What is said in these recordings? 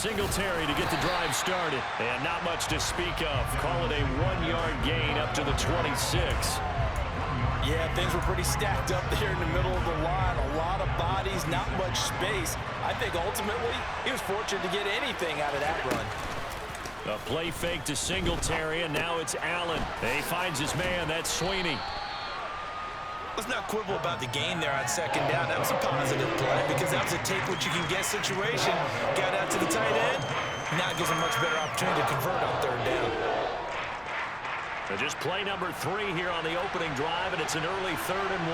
Singletary to get the drive started. And not much to speak of. Call it a 1-yard gain up to the 26. Yeah, things were pretty stacked up there in the middle of the line. A lot of bodies, not much space. I think ultimately he was fortunate to get anything out of that run. A play fake to Singletary, and now it's Allen. He finds his man. That's Sweeney. Let's not quibble about the gain there on second down. That was a positive play because that was a take-what-you-can-get situation. Got out to the tight end. Now it gives him a much better opportunity to convert on third down. So just play number 3 here on the opening drive, and it's an early 3rd and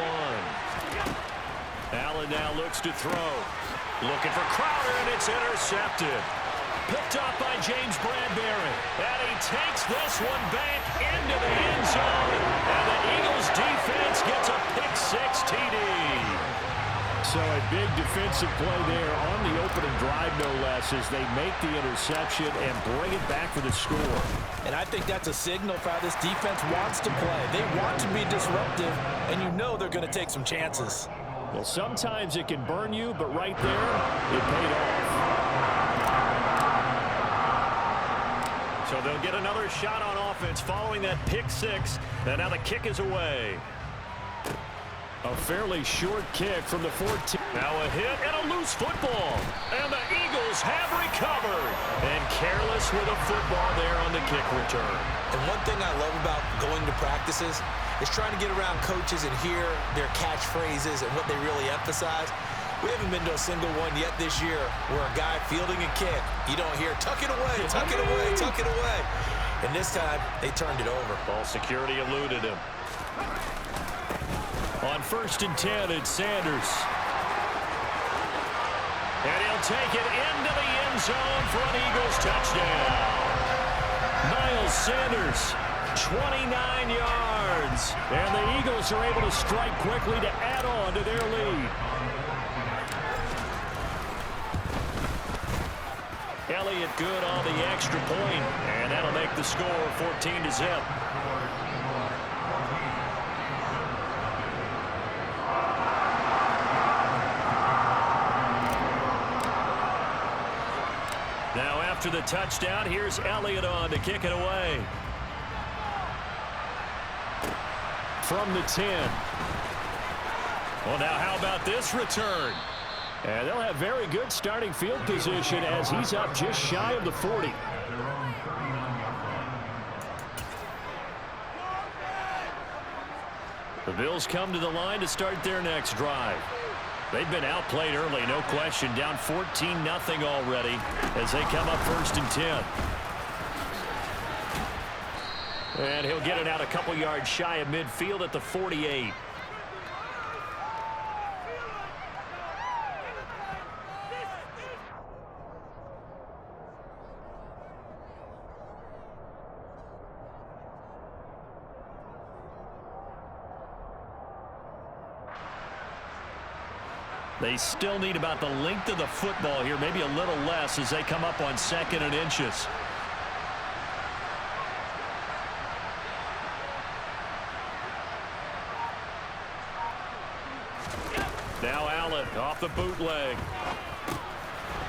1. Allen now looks to throw. Looking for Crowder, and it's intercepted. Picked up by James Bradbury. And he takes this one back into the end zone. And the Eagles defense gets a pick-6 TD. So a big defensive play there on the opening drive, no less, as they make the interception and bring it back for the score. And I think that's a signal for how this defense wants to play. They want to be disruptive, and you know they're going to take some chances. Well, sometimes it can burn you, but right there, it paid off. So they'll get another shot on offense following that pick-6. And now the kick is away. A fairly short kick from the 14. Now a hit and a loose football. And the Eagles have recovered. And careless with a football there on the kick return. And one thing I love about going to practices is trying to get around coaches and hear their catchphrases and what they really emphasize. We haven't been to a single one yet this year where a guy fielding a kick, you don't hear, tuck it away, tuck it away, tuck it away. And this time, they turned it over. Ball security eluded him. On 1st and 10, it's Sanders. And he'll take it into the end zone for an Eagles touchdown. Miles Sanders, 29 yards. And the Eagles are able to strike quickly to add on to their lead. Elliott good on the extra point, and that'll make the score 14-0. Now after the touchdown, here's Elliott on to kick it away. From the 10. Well, now how about this return? And they'll have very good starting field position as he's up just shy of the 40. The Bills come to the line to start their next drive. They've been outplayed early, no question. Down 14-0 already as they come up 1st and 10. And he'll get it out a couple yards shy of midfield at the 48. They still need about the length of the football here, maybe a little less as they come up on 2nd and inches. Now Allen off the bootleg.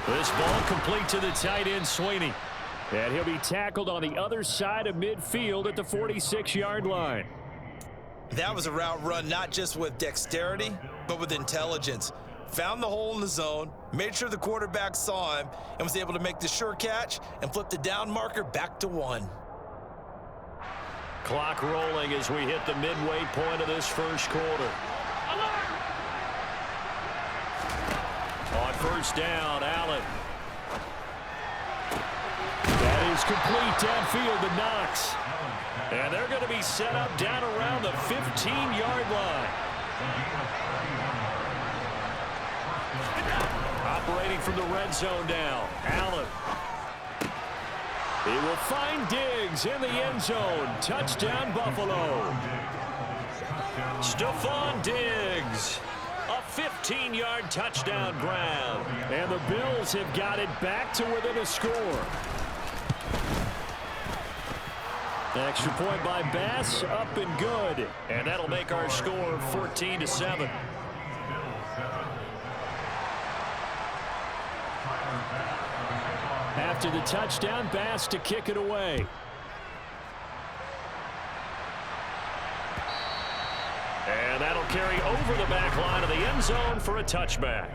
This ball complete to the tight end, Sweeney. And he'll be tackled on the other side of midfield at the 46-yard line. That was a route run not just with dexterity, but with intelligence. Found the hole in the zone, made sure the quarterback saw him, and was able to make the sure catch and flip the down marker back to 1. Clock rolling as we hit the midway point of this first quarter. On 1st down, Allen. That is complete downfield to Knox. And they're going to be set up down around the 15-yard line. Operating from the red zone now, Allen. He will find Diggs in the end zone. Touchdown, Buffalo. Stephon Diggs. A 15-yard touchdown grab. And the Bills have got it back to within a score. Extra point by Bass, up and good. And that'll make our score 14-7. After the touchdown, Bass to kick it away. And that'll carry over the back line of the end zone for a touchback.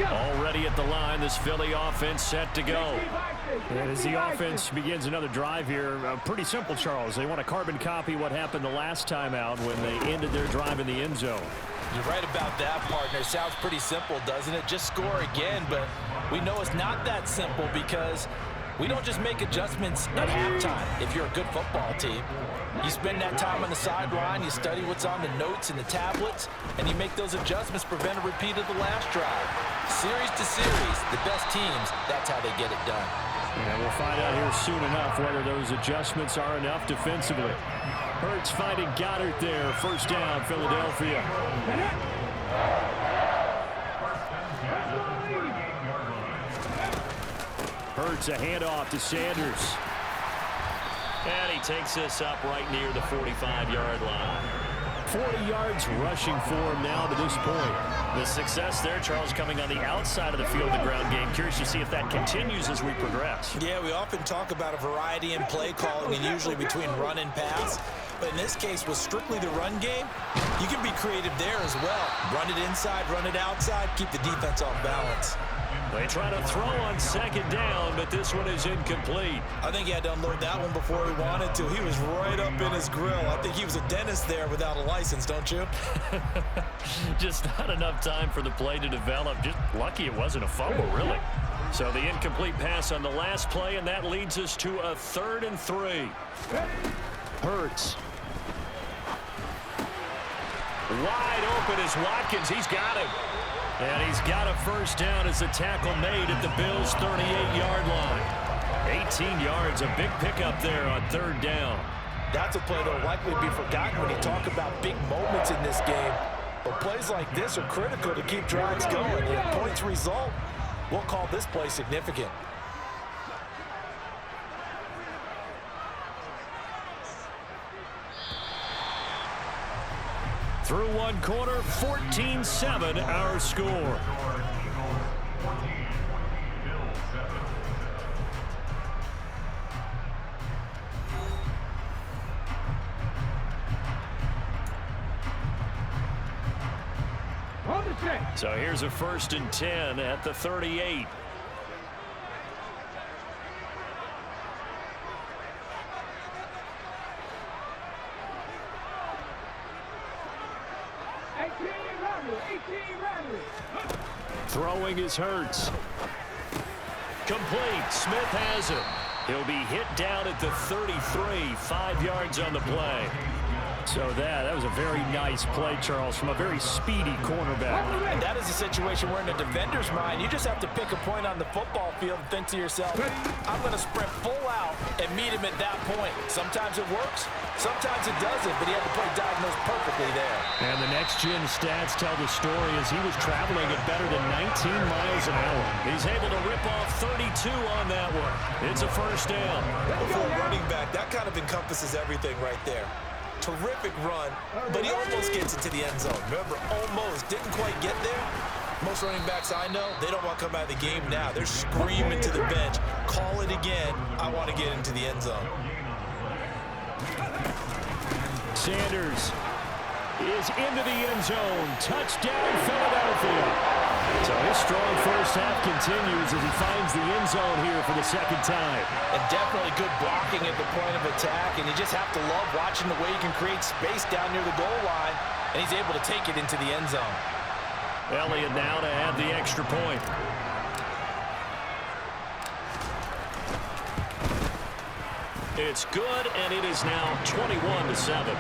Already at the line, this Philly offense set to go. And as the offense begins another drive here, pretty simple, Charles. They want to carbon copy what happened the last time out when they ended their drive in the end zone. You're right about that, partner. Sounds pretty simple, doesn't it? Just score again, but we know it's not that simple because we don't just make adjustments at halftime. If you're a good football team, you spend that time on the sideline, you study what's on the notes and the tablets, and you make those adjustments, prevent a repeat of the last drive. Series to series, the best teams, that's how they get it done. And we'll find out here soon enough whether those adjustments are enough defensively. Hurts finding Goddard there. First down, Philadelphia. Hurts a handoff to Sanders. And he takes this up right near the 45-yard line. 40 yards rushing for him now to this point. The success there, Charles, coming on the outside of the field, the ground game. Curious to see if that continues as we progress. Yeah, we often talk about a variety in play calling and usually between run and pass. But in this case, with strictly the run game, you can be creative there as well. Run it inside, run it outside, keep the defense off balance. They try to throw on second down, but this one is incomplete. I think he had to unload that one before he wanted to. He was right up in his grill. I think he was a dentist there without a license, don't you? Just not enough time for the play to develop. Just lucky it wasn't a fumble, really. So the incomplete pass on the last play, and that leads us to a 3rd and 3. Hurts. Wide open is Watkins. He's got him. And he's got a first down as the tackle made at the Bills' 38-yard line. 18 yards, a big pickup there on 3rd down. That's a play that will likely be forgotten when you talk about big moments in this game. But plays like this are critical to keep drives going. If points result, we'll call this play significant. Through one quarter, 14-7 our score. So here's a 1st and 10 at the 38. Throwing is Hurts. Complete. Smith has it. He'll be hit down at the 33. 5 yards on the play. So that was a very nice play, Charles, from a very speedy cornerback. And that is a situation where in a defender's mind, you just have to pick a point on the football field and think to yourself, I'm going to sprint full out and meet him at that point. Sometimes it works, sometimes it doesn't, but he had the play diagnosed perfectly there. And the next-gen stats tell the story as he was traveling at better than 19 miles an hour. He's able to rip off 32 on that one. It's a first down. For a running back, that kind of encompasses everything right there. Terrific run, but he almost gets into the end zone. Remember, almost. Didn't quite get there. Most running backs I know, they don't want to come out of the game now. They're screaming to the bench, call it again. I want to get into the end zone. Sanders is into the end zone. Touchdown, Philadelphia. So his strong first half continues as he finds the end zone here for the 2nd time. And definitely good blocking at the point of attack, and you just have to love watching the way he can create space down near the goal line, and he's able to take it into the end zone. Elliott now to add the extra point. It's good, and it is now 21-7.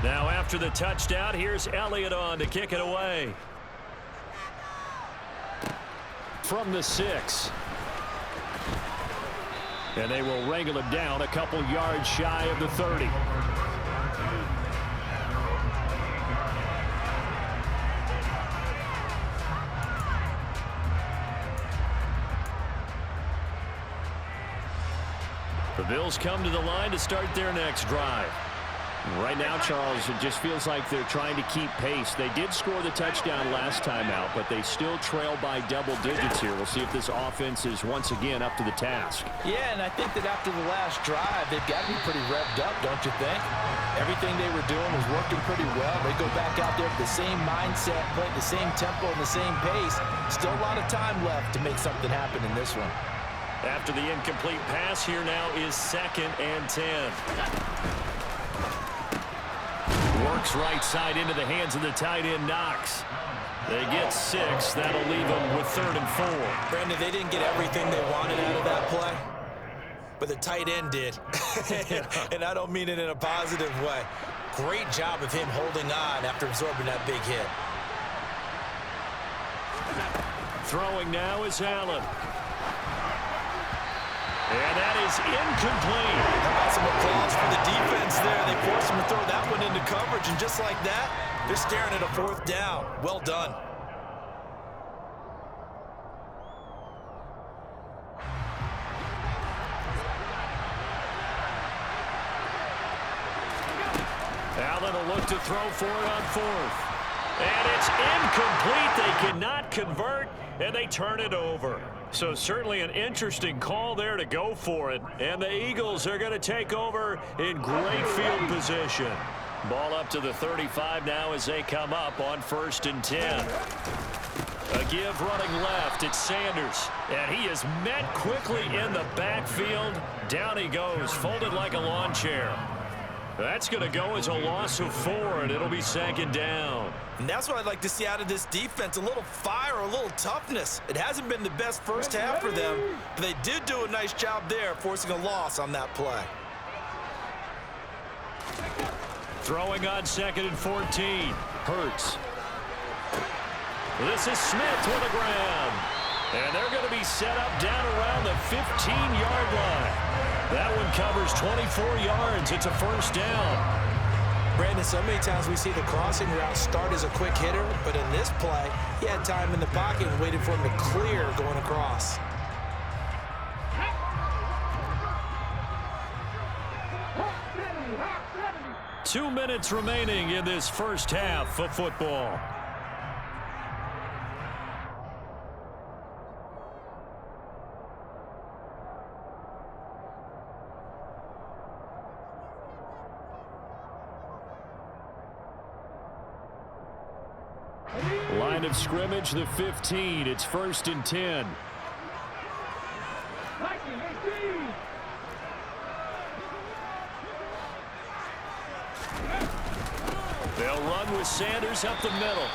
Now after the touchdown, here's Elliott on to kick it away. From the 6. And they will wrangle him down a couple yards shy of the 30. The Bills come to the line to start their next drive. Right now, Charles, it just feels like they're trying to keep pace. They did score the touchdown last time out, but they still trail by double digits here. We'll see if this offense is once again up to the task. Yeah, and I think that after the last drive, they've got to be pretty revved up, don't you think? Everything they were doing was working pretty well. They go back out there with the same mindset, play at the same tempo and the same pace. Still a lot of time left to make something happen in this one. After the incomplete pass, here now is 2nd and 10. Works right side into the hands of the tight end, Knox. They get 6. That'll leave them with 3rd and 4. Brandon, they didn't get everything they wanted out of that play, but the tight end did. And I don't mean it in a positive way. Great job of him holding on after absorbing that big hit. Throwing now is Allen. And that is incomplete. How about some applause for the defense there? They forced him to throw that one into coverage, and just like that, they're staring at a 4th down. Well done. Allen will look to throw for it on 4th. And it's incomplete. They cannot convert, and they turn it over. So certainly an interesting call there to go for it. And the Eagles are going to take over in great field position. Ball up to the 35 now as they come up on 1st and 10. A give running left. It's Sanders. And he is met quickly in the backfield. Down he goes, folded like a lawn chair. That's going to go as a loss of 4, and it'll be 2nd down. And that's what I'd like to see out of this defense, a little fire, a little toughness. It hasn't been the best first half for them, but they did do a nice job there, forcing a loss on that play. Throwing on 2nd and 14. Hurts. This is Smith with a grab. And they're going to be set up down around the 15-yard line. That one covers 24 yards. It's a 1st down. Brandon, so many times we see the crossing route start as a quick hitter, but in this play, he had time in the pocket and waited for him to clear going across. Two minutes remaining in this first half of football. Line of scrimmage, the 15. It's 1st and 10. They'll run with Sanders up the middle.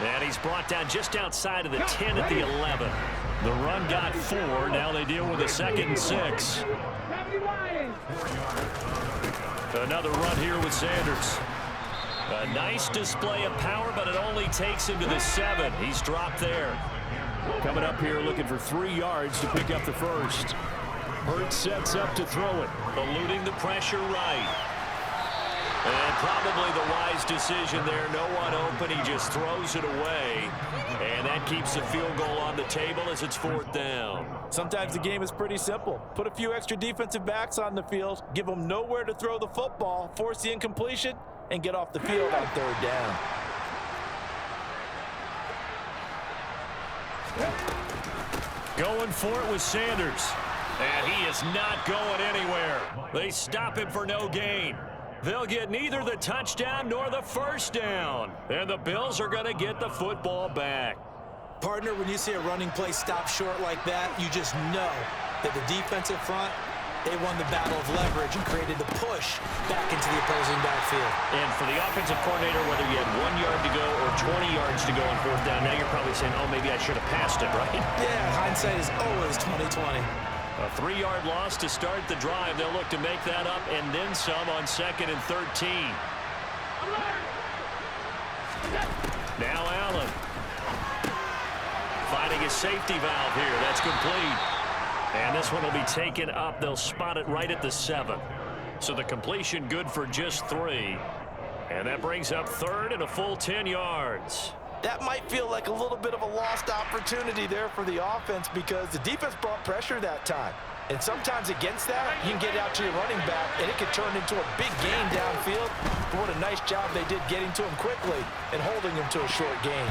And he's brought down just outside of the 10 at the 11. The run got 4. Now they deal with a 2nd and 6. Another run here with Sanders. A nice display of power, but it only takes him to the 7. He's dropped there. Coming up here looking for 3 yards to pick up the 1st. Hurts sets up to throw it. Eluding the pressure right. And probably the wise decision there. No one open. He just throws it away. And that keeps the field goal on the table as it's 4th down. Sometimes the game is pretty simple. Put a few extra defensive backs on the field, give them nowhere to throw the football, force the incompletion, and get off the field on 3rd down. Going for it with Sanders. And he is not going anywhere. They stop him for no gain. They'll get neither the touchdown nor the 1st down. And the Bills are going to get the football back. Partner, when you see a running play stop short like that, you just know that the defensive front, they won the battle of leverage and created the push back into the opposing backfield. And for the offensive coordinator, whether you had 1 yard to go or 20 yards to go on 4th down, now you're probably saying, oh, maybe I should have passed it, right? Yeah, hindsight is always 20/20. A 3-yard loss to start the drive. They'll look to make that up and then some on 2nd and 13. Now Allen. Finding his safety valve here. That's complete. And this one will be taken up. They'll spot it right at the 7. So the completion good for just 3. And that brings up third and a full 10 yards. That might feel like a little bit of a lost opportunity there for the offense because the defense brought pressure that time. And sometimes against that, you can get out to your running back, and it could turn into a big gain downfield. But what a nice job they did getting to him quickly and holding him to a short gain.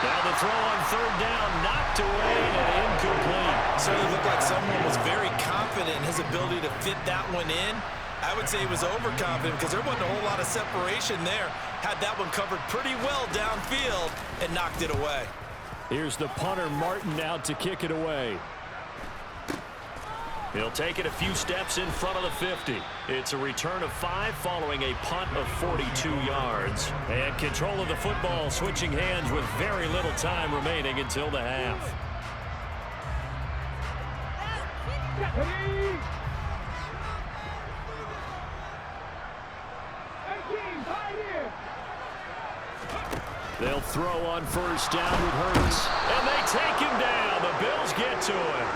Now the throw on third down, knocked away and incomplete. Certainly looked like someone was very confident in his ability to fit that one in. I would say he was overconfident because there wasn't a whole lot of separation there. Had that one covered pretty well downfield and knocked it away. Here's the punter, Martin, out to kick it away. He'll take it a few steps in front of the 50. It's a return of 5 following a punt of 42 yards. And control of the football switching hands with very little time remaining until the half. They'll throw on first down with Hurts. And they take him down. The Bills get to him.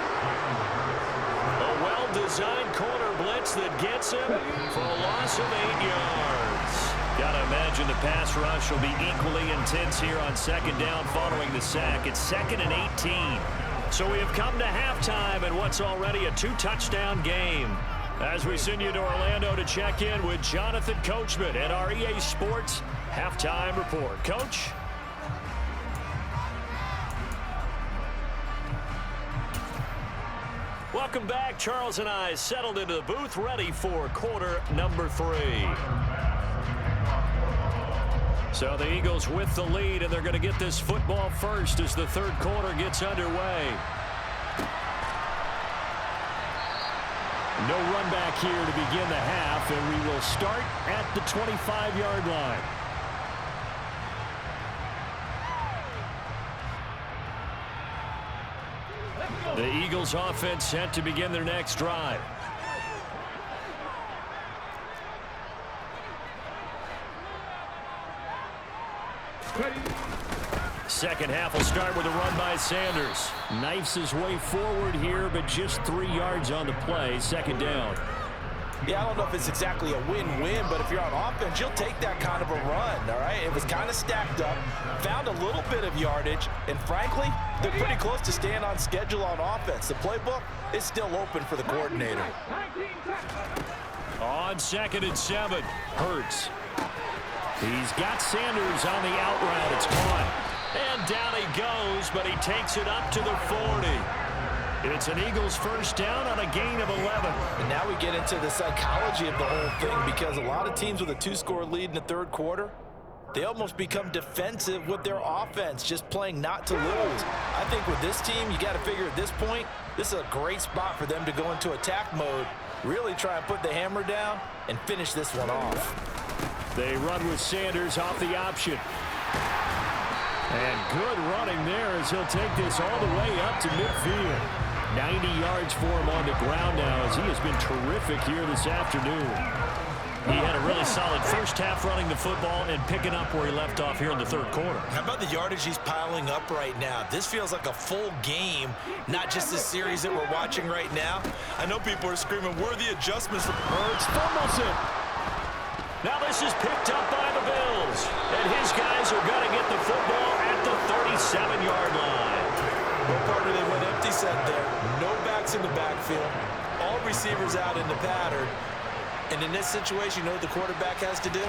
A well-designed corner blitz that gets him for a loss of 8 yards. Got to imagine the pass rush will be equally intense here on second down following the sack. It's 2nd and 18. So we have come to halftime in what's already a 2-touchdown game. As we send you to Orlando to check in with Jonathan Coachman at our EA Sports Halftime Report. Coach? Welcome back. Charles and I settled into the booth, ready for quarter number 3. So the Eagles with the lead, and they're going to get this football first as the third quarter gets underway. No run back here to begin the half, and we will start at the 25-yard line. The Eagles offense set to begin their next drive. Second half will start with a run by Sanders. Knifes his way forward here, but just 3 yards on the play. Second down. Yeah, I don't know if it's exactly a win-win, but if you're on offense, you'll take that kind of a run, all right? It was kind of stacked up, found a little bit of yardage, and frankly, they're pretty close to staying on schedule on offense. The playbook is still open for the coordinator. On 2nd and 7, Hurts. He's got Sanders on the out route. It's caught. And down he goes, but he takes it up to the 40. It's an Eagles first down on a gain of 11. And now we get into the psychology of the whole thing because a lot of teams with a 2-score lead in the third quarter, they almost become defensive with their offense, just playing not to lose. I think with this team, you got to figure at this point, this is a great spot for them to go into attack mode, really try and put the hammer down and finish this one off. They run with Sanders off the option. And good running there as he'll take this all the way up to midfield. 90 yards for him on the ground now as he has been terrific here this afternoon. He had a really solid first half running the football and picking up where he left off here in the third quarter. How about the yardage he's piling up right now? This feels like a full game, not just this series that we're watching right now. I know people are screaming, where are the adjustments? Hurts fumbles it. Now this is picked up by the Bills. And his guys are going to get the football at the 37-yard line. Well, partner, they went empty set there. No backs in the backfield. All receivers out in the pattern. And in this situation, you know what the quarterback has to do?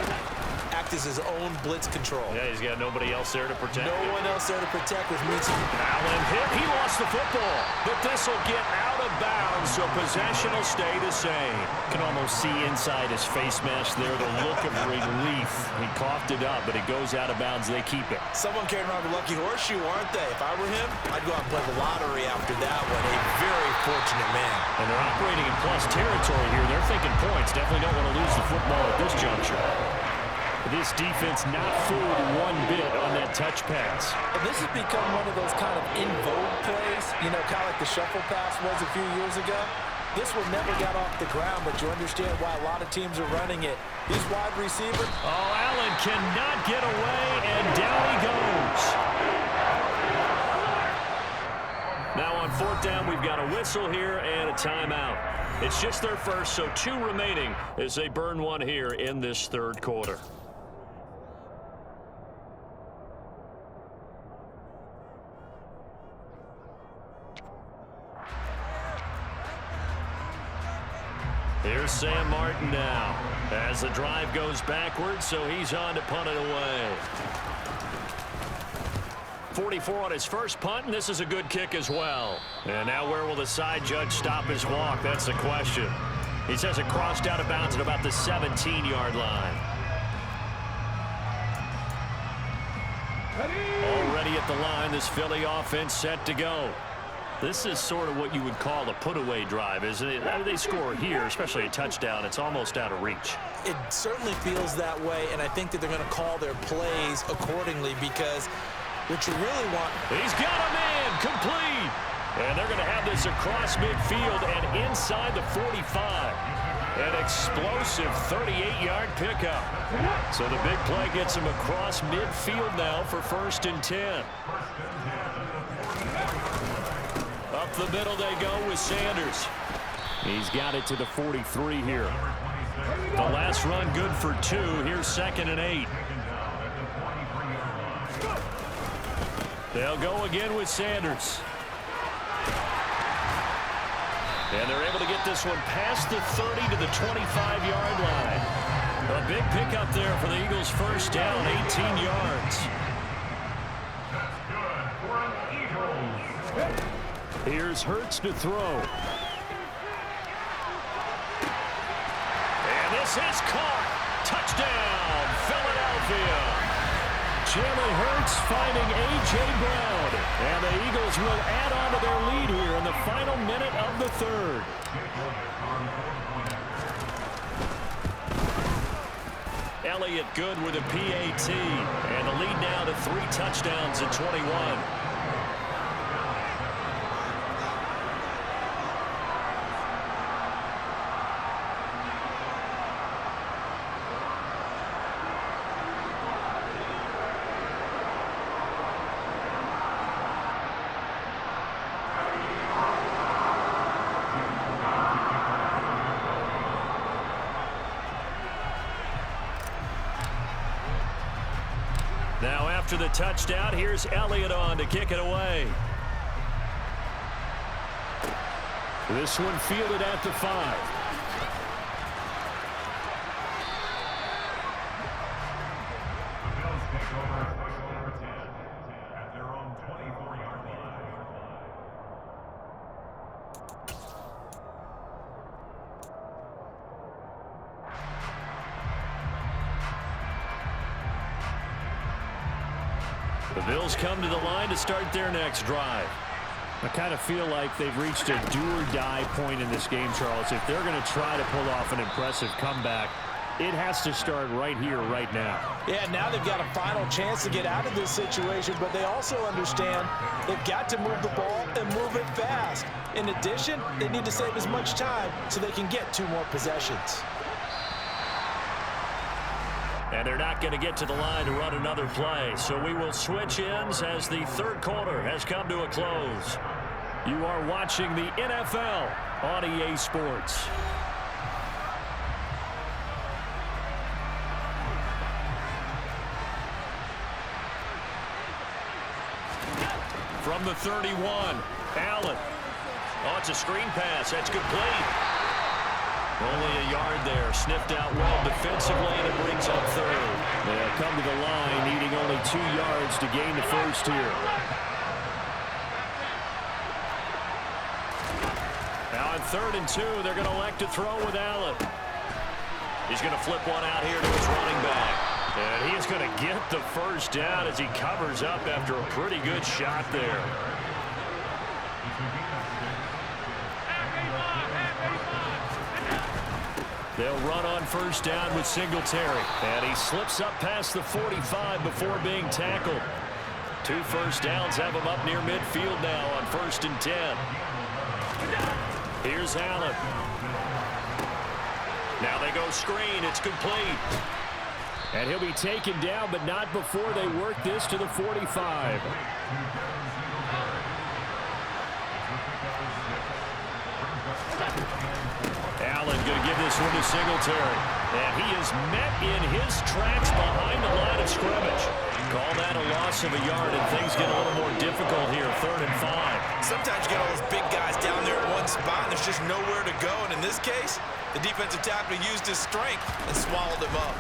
Act as his own blitz control. Yeah, he's got nobody else there to protect. No one else there to protect, which means Allen hit. He lost the football. But this will get out of bounds, so possession will stay the same. Can almost see inside his face mask there the look of relief. He coughed it up, but it goes out of bounds. They keep it. Someone carrying around a lucky horseshoe, aren't they? If I were him, I'd go out and play the lottery after that one. A very fortunate man. And they're operating in plus territory here. They're thinking points. Definitely don't want to lose the football at this juncture. This defense not fooled one bit on that touch pass. And this has become one of those kind of in vogue plays, you know, kind of like the shuffle pass was a few years ago. This one never got off the ground, but you understand why a lot of teams are running it. These wide receivers. Oh, Allen cannot get away, and down he goes. Now on fourth down, we've got a whistle here and a timeout. It's just their first, so 2 remaining as they burn one here in this third quarter. Here's Sam Martin now as the drive goes backwards, so he's on to punt it away. 44 on his first punt, and this is a good kick as well. And now where will the side judge stop his walk? That's the question. He says it crossed out of bounds at about the 17-yard line. Already at the line, this Philly offense set to go. This is sort of what you would call a put-away drive, isn't it? They score here, especially a touchdown. It's almost out of reach. It certainly feels that way, and I think that they're going to call their plays accordingly because what you really want... He's got a man complete. And they're going to have this across midfield and inside the 45. An explosive 38-yard pickup. So the big play gets him across midfield now for 1st and 10. Up the middle they go with Sanders. He's got it to the 43 here. The last run good for 2. Here's 2nd and 8. They'll go again with Sanders. And they're able to get this one past the 30 to the 25-yard line. A big pickup there for the Eagles' first down, 18 yards. Here's Hurts to throw. And this is caught. Touchdown, Philadelphia. Jalen Hurts finding A.J. Brown. And the Eagles will add on to their lead here in the final minute of the third. Elliott good with a PAT. And the lead now to 3 touchdowns at 21. Now after the touchdown, here's Elliott on to kick it away. This one fielded at the 5. The Bills come to the line to start their next drive. I kind of feel like they've reached a do-or-die point in this game, Charles. If they're going to try to pull off an impressive comeback, it has to start right here, right now. Yeah, now they've got a final chance to get out of this situation, but they also understand they've got to move the ball and move it fast. In addition, they need to save as much time so they can get 2 more possessions. And they're not going to get to the line to run another play. So we will switch ends as the third quarter has come to a close. You are watching the NFL on EA Sports. From the 31, Allen. Oh, it's a screen pass. That's complete. Only a yard there. Sniffed out well defensively, and it brings up third. They'll come to the line, needing only 2 yards to gain the first here. Now on 3rd and 2, they're going to elect to throw with Allen. He's going to flip one out here to his running back. And he's going to get the first down as he covers up after a pretty good shot there. They'll run on first down with Singletary. And he slips up past the 45 before being tackled. 2 first downs have him up near midfield now on 1st and 10. Here's Allen. Now they go screen. It's complete. And he'll be taken down, but not before they work this to the 45. Allen going to give this one to Singletary. And he is met in his tracks behind the line of scrimmage. Call that a loss of a yard, and things get a little more difficult here, 3rd and 5. Sometimes you get all those big guys down there at one spot, and there's just nowhere to go. And in this case, the defensive tackle used his strength and swallowed him up.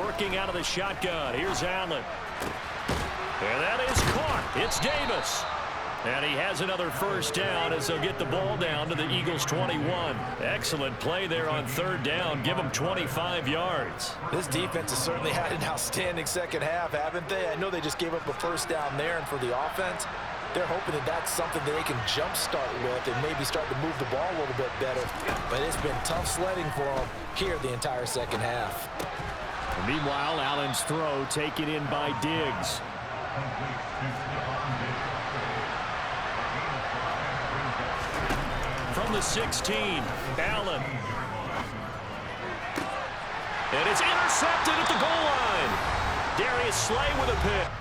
Working out of the shotgun. Here's Allen. And that is caught. It's Davis. And he has another first down as they'll get the ball down to the Eagles' 21. Excellent play there on 3rd down. Give them 25 yards. This defense has certainly had an outstanding second half, haven't they? I know they just gave up a first down there, and for the offense, they're hoping that that's something that they can jumpstart with and maybe start to move the ball a little bit better. But it's been tough sledding for them here the entire second half. And meanwhile, Allen's throw taken in by Diggs. From the 16, Allen. And it's intercepted at the goal line. Darius Slay with a pick.